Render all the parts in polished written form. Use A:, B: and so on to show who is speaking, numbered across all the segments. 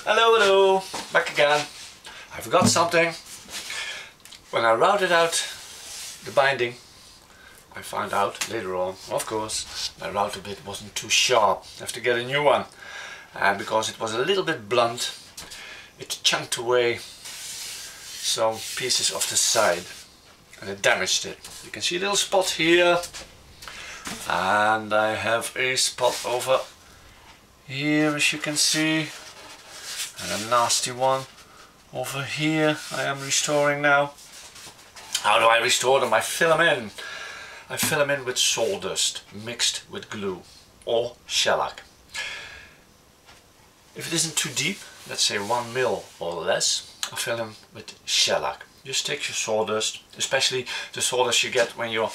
A: Hello, hello, back again. I forgot something. When I routed out the binding, I found out later on, of course, my router bit wasn't too sharp. I have to get a new one. And because it was a little bit blunt, it chunked away some pieces of the side and it damaged it. You can see a little spot here, and I have a spot over here, as you can see, and a nasty one over here. I am restoring now. How do I restore them? I fill them in. I fill them in with sawdust mixed with glue or shellac. If it isn't too deep, let's say 1 mil or less, I fill them with shellac. Just take your sawdust, especially the sawdust you get when you're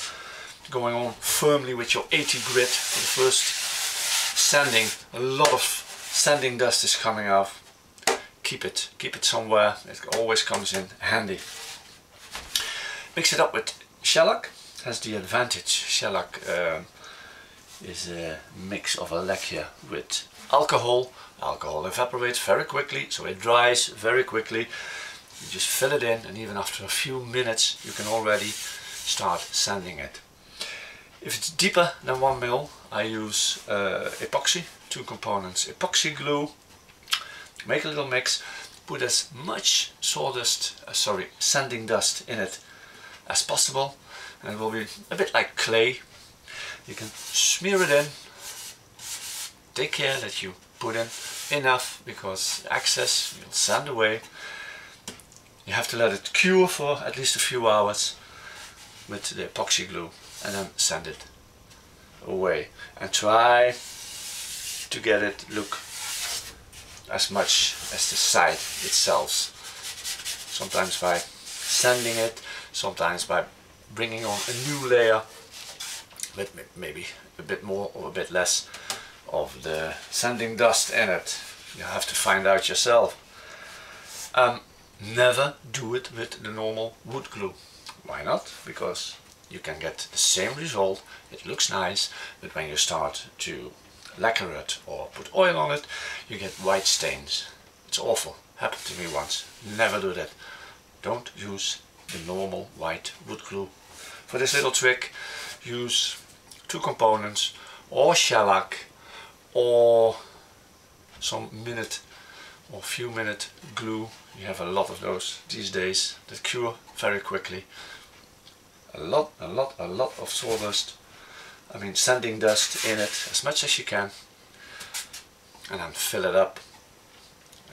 A: going on firmly with your 80 grit for the first sanding. A lot of sanding dust is coming off. Keep it somewhere. It always comes in handy. Mix it up with shellac. It has the advantage. Shellac is a mix of a lacquer with alcohol. Alcohol evaporates very quickly, so it dries very quickly. You just fill it in, and even after a few minutes you can already start sanding it. If it's deeper than 1 mil, I use epoxy, 2 components, epoxy glue. Make a little mix, put as much sanding dust in it as possible, and it will be a bit like clay. You can smear it in. Take care that you put in enough, because excess will sand away. You have to let it cure for at least a few hours with the epoxy glue, and then sand it away. And try to get it look as much as the side itself. Sometimes by sanding it, sometimes by bringing on a new layer with maybe a bit more or a bit less of the sanding dust in it. You have to find out yourself. Never do it with the normal wood glue. Why not? Because you can get the same result. It looks nice, but when you start to lacquer it or put oil on it, you get white stains. It's awful. Happened to me once. Never do that. Don't use the normal white wood glue. For this little trick, use 2 components, or shellac, or some minute or few minute glue. You have a lot of those these days that cure very quickly. A lot of sawdust, I mean sanding dust in it, as much as you can, and then fill it up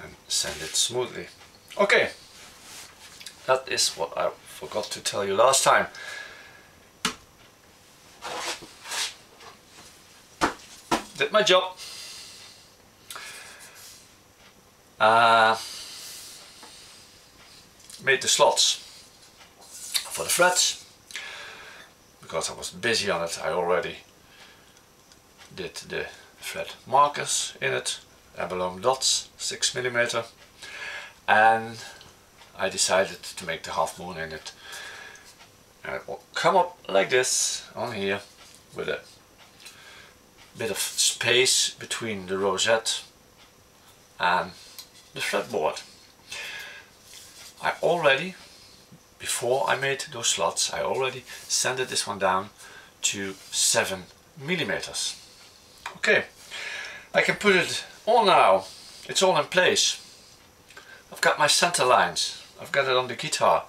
A: and sand it smoothly. Okay, that is what I forgot to tell you last time. Did my job. Made the slots for the frets. Because I was busy on it, I already did the fret markers in it, abalone dots, 6mm, and I decided to make the half moon in it. And it will come up like this on here, with a bit of space between the rosette and the fretboard. I already, before I made those slots, I already sanded this one down to 7mm. Okay, I can put it on now. It's all in place. I've got my center lines. I've got it on the guitar,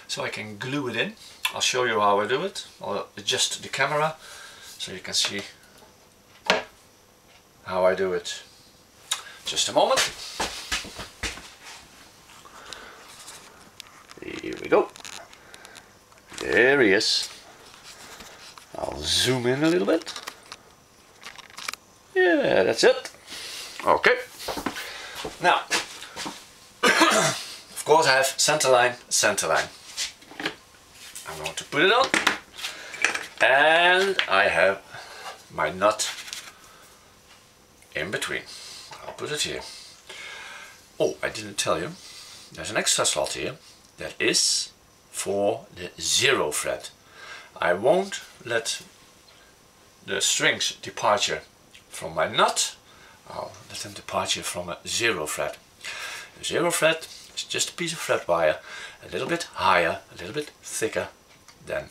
A: so I can glue it in. I'll show you how I do it. I'll adjust the camera so you can see how I do it. Just a moment. Here we go. There he is. I'll zoom in a little bit. Yeah, that's it. Okay. Now, of course I have center line. I'm going to put it on. And I have my nut in between. I'll put it here. Oh, I didn't tell you. There's an extra slot here that is for the 0 fret. I won't let the strings departure from my nut. I'll let them departure from a 0 fret. The 0 fret is just a piece of fret wire, a little bit higher, a little bit thicker than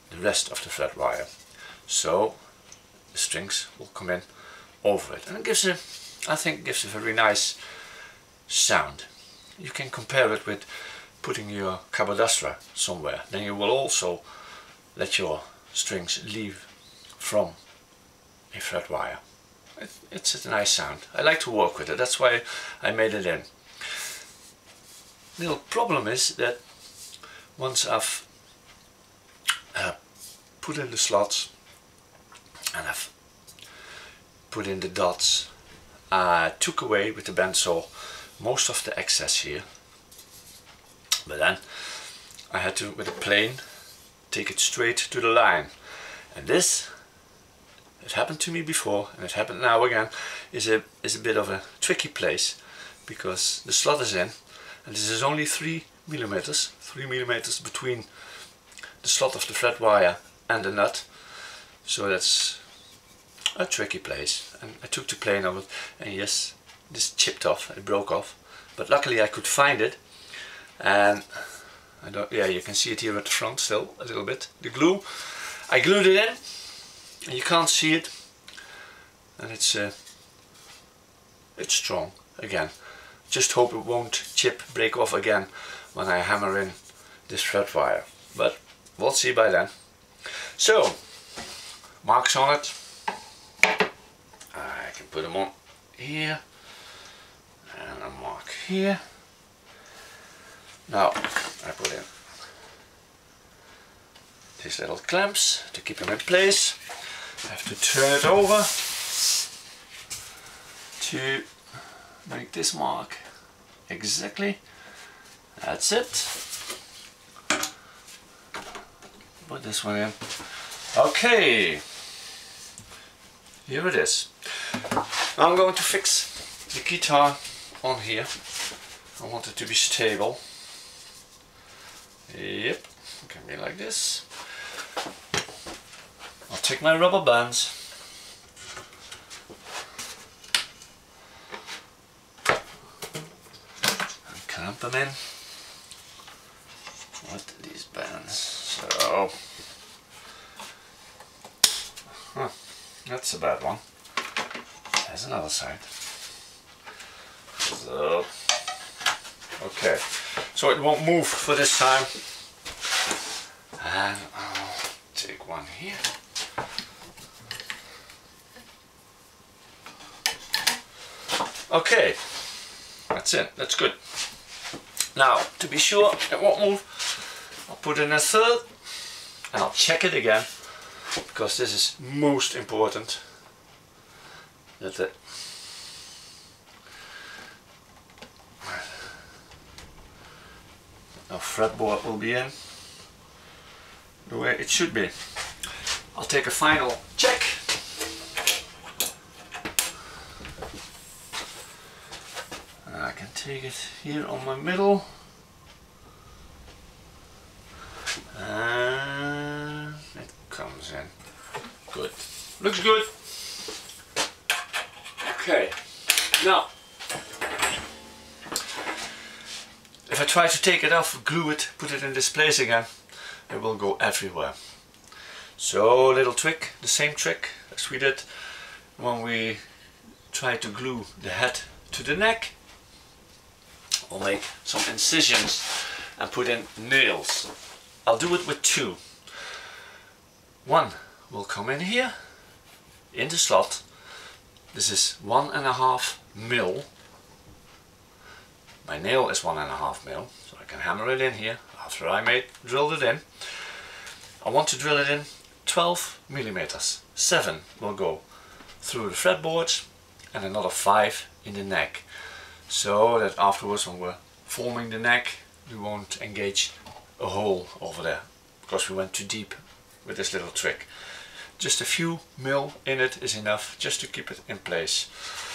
A: the rest of the fret wire. So the strings will come in over it, and it gives I think it gives a very nice sound. You can compare it with putting your cabodastra somewhere. Then you will also let your strings leave from a fret wire. It's a nice sound. I like to work with it, that's why I made it in. The little problem is that once I've put in the slots and I've put in the dots, I took away with the bandsaw most of the excess here, but then I had to, with a plane, take it straight to the line. And this, it happened to me before and it happened now again, is a bit of a tricky place, because the slot is in and this is only 3 millimeters between the slot of the fret wire and the nut, so that's a tricky place. And I took the plane of it, and yes, this chipped off, it broke off, but luckily I could find it, and yeah, you can see it here at the front still a little bit. The glue, I glued it in, and you can't see it, and it's strong again. Just hope it won't break off again when I hammer in this fret wire, but we'll see by then. So, marks on it. I can put them on here and a mark here. Now I put in these little clamps to keep them in place. I have to turn it over to make this mark exactly. That's it. Put this one in. Okay, here it is. Now I'm going to fix the guitar on here. I want it to be stable. Yep, it can be like this. I'll take my rubber bands. And clamp them in with these bands. So, that's a bad one. There's another side. So, okay, so it won't move for this time. And I'll take one here. Okay, that's it, that's good. Now, to be sure it won't move, I'll put in a third and I'll check it again, because this is most important, that the fretboard will be in the way it should be. I'll take a final check. I can take it here on my middle, and it comes in good. Looks good. Okay, now if I try to take it off, glue it, put it in this place again, it will go everywhere. So, little trick, the same trick as we did when we tried to glue the head to the neck. We'll make some incisions and put in nails. I'll do it with two. One will come in here, in the slot. This is 1.5 mil. My nail is 1.5 mil, so I can hammer it in here after I drilled it in. I want to drill it in 12 millimeters. 7 will go through the fretboard and another 5 in the neck, so that afterwards when we're forming the neck we won't engage a hole over there, because we went too deep with this little trick. Just a few mil in it is enough just to keep it in place.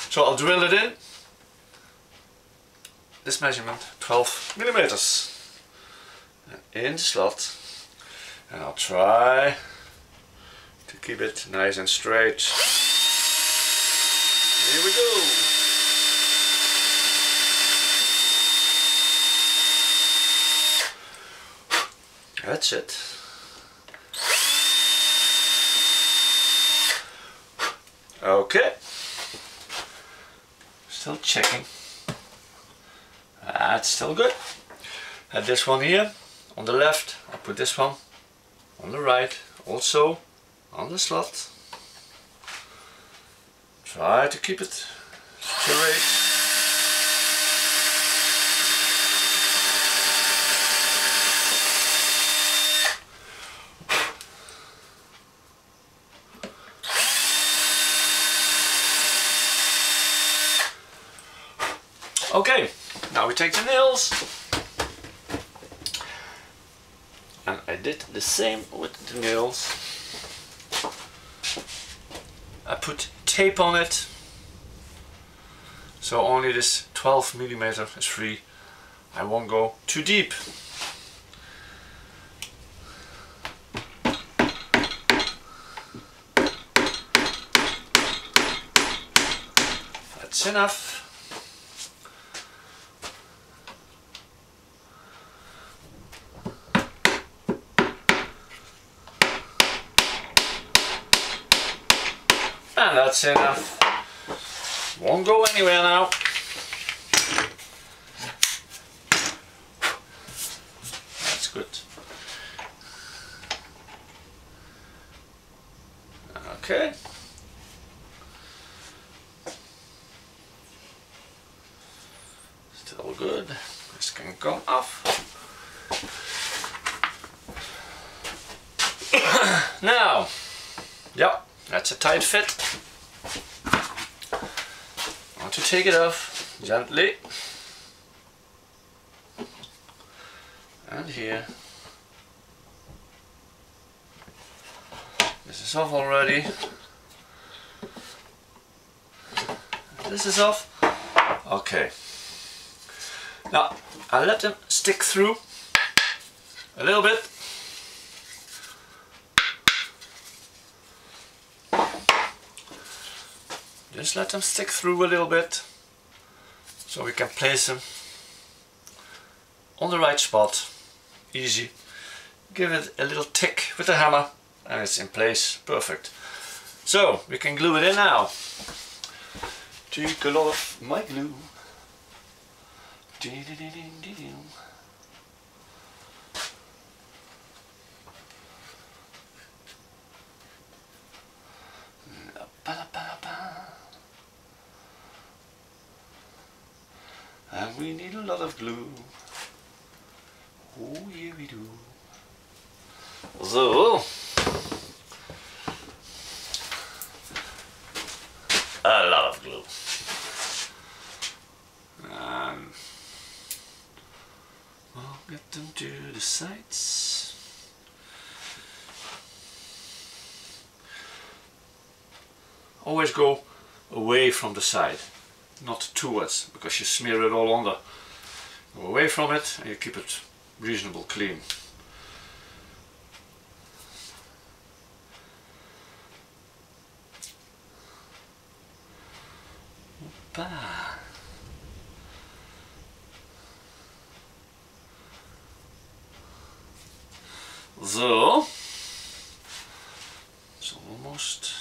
A: So I'll drill it in. This measurement, 12 millimeters, in the slot, and I'll try to keep it nice and straight. Here we go. That's it. Okay. Still checking. That's still good. And this one here on the left, I put this one on the right, also on the slot. Try to keep it straight. Okay, now we take the nails, and I did the same with the nails. I put tape on it, so only this 12mm is free. I won't go too deep. That's enough. And that's enough. Won't go anywhere now. That's good. Okay. Still good. This can come off. Now, yeah. That's a tight fit. I want to take it off gently. And here. This is off already. This is off. Okay. Now, I let them stick through a little bit. Just let them stick through a little bit, so we can place them on the right spot. Easy. Give it a little tick with the hammer and it's in place. Perfect. So we can glue it in now. Take a lot of my glue. And we need a lot of glue. Oh yeah we do. So a lot of glue. And I'll get them to the sides. Always go away from the side, not towards, because you smear it all under. Go away from it and you keep it reasonable clean. Hoppa. So, it's almost.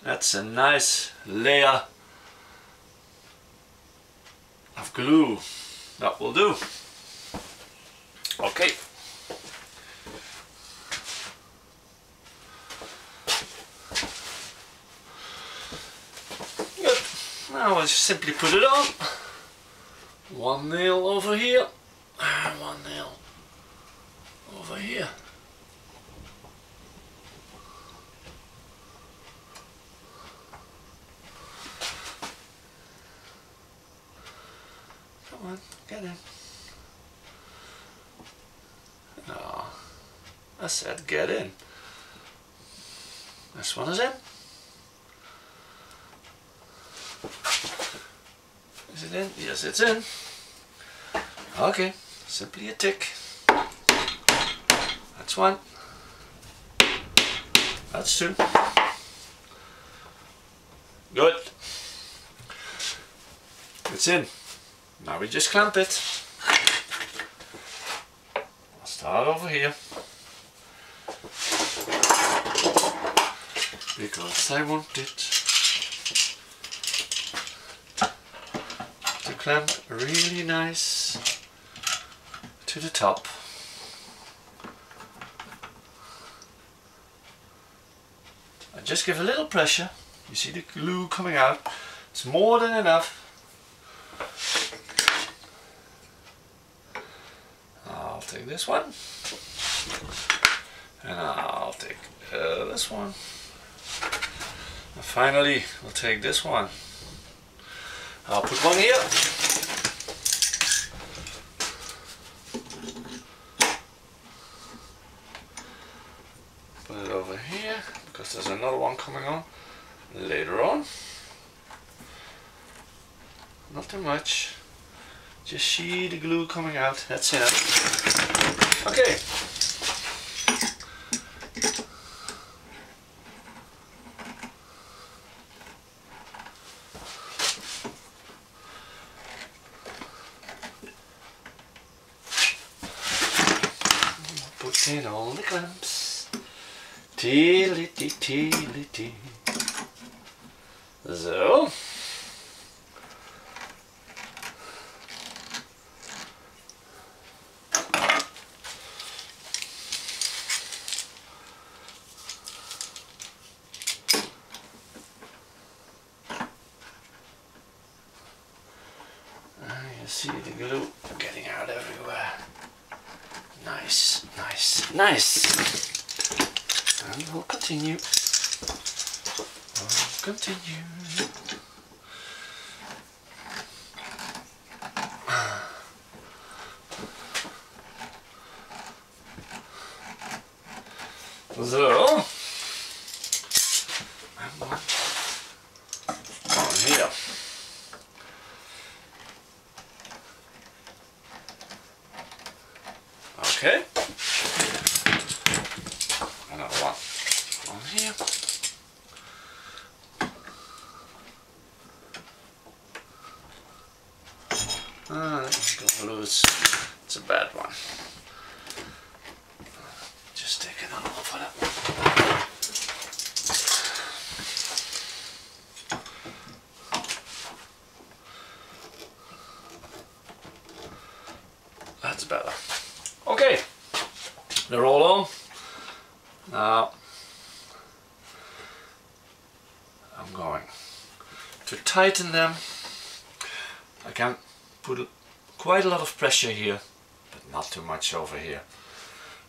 A: That's a nice layer of glue. That will do. Okay. Good. Now I'll simply put it on. One nail over here and one nail over here. Come on, get in. Oh, I said get in. This one is in. Is it in? Yes, it's in. Okay, simply a tick. That's one. That's two. it's in. Now we just clamp it. I'll start over here. Because I want it to clamp really nice to the top. I just give a little pressure. You see the glue coming out. It's more than enough. I'll take this one. And I'll take this one. And finally, we'll take this one. I'll put one here. Put it over here, because there's another one coming on later on. Not too much. Just see the glue coming out. That's it. Okay. Put in all the clamps. Tee-ly-tee-tee-ly-tee. So. You see the glue getting out everywhere. Nice, nice, nice. And we'll continue. We'll continue. So, and one on here. Okay. Another one on here. Ah, that one's gonna lose. It's a bad one. Just take another one for that one. That's better. Okay, they're all on. Now I'm going to tighten them. I can put quite a lot of pressure here, but not too much over here.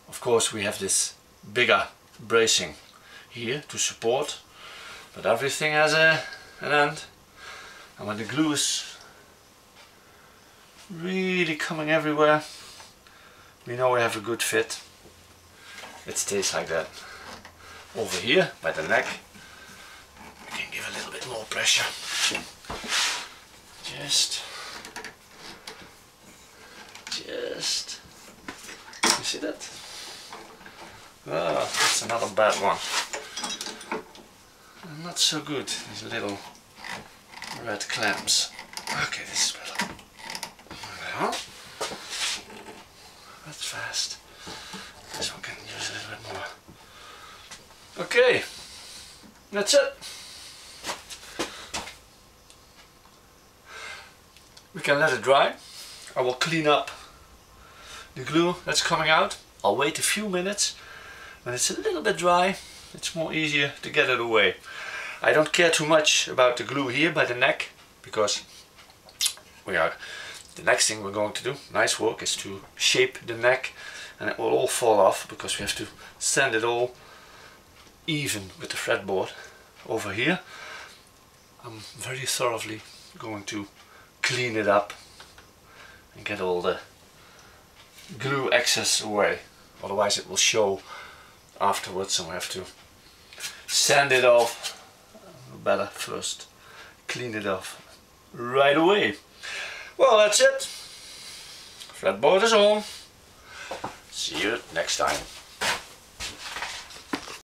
A: Of course we have this bigger bracing here to support, but everything has an end, and when the glue is really coming everywhere, we know we have a good fit. It stays like that. Over here by the neck we can give a little bit more pressure. Just you see that? Oh, that's another bad one. Not so good, these little red clamps. Okay, this is better. Well, that's fast. This one can use a little bit more. Okay, that's it. We can let it dry. I will clean up the glue that's coming out. I'll wait a few minutes. When it's a little bit dry, it's more easier to get it away. I don't care too much about the glue here by the neck, because the next thing we're going to do, nice work, is to shape the neck, and it will all fall off because we have to sand it all even with the fretboard. Over here I'm very thoroughly going to clean it up and get all the glue excess away, otherwise it will show afterwards, and we have to sand it off. Better first clean it off right away. Well, that's it. Fretboard is on. See you next time.